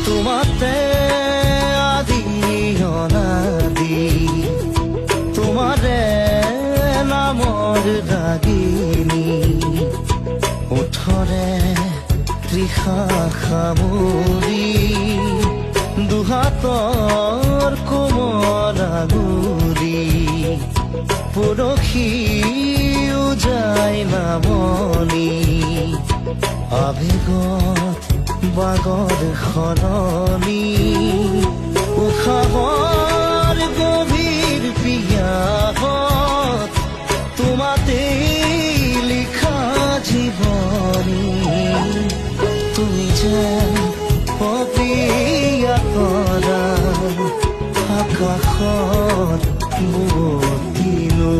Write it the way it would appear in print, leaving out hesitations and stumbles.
তোমাতে আদি অনাদি তোমাৰে নামৰ ৰাগিনী ওঠৰে তৃষা সামৰি দুহাতৰ কোমল আঙুলি পৰশি উজাই নামনি আবেগত বাগৰ সলনি উশাহৰ গভীৰ পিয়াহত তোমাতে লিখা জীৱনী তুমি যেন পপীয়া তৰা আকাশত বুৱতিলো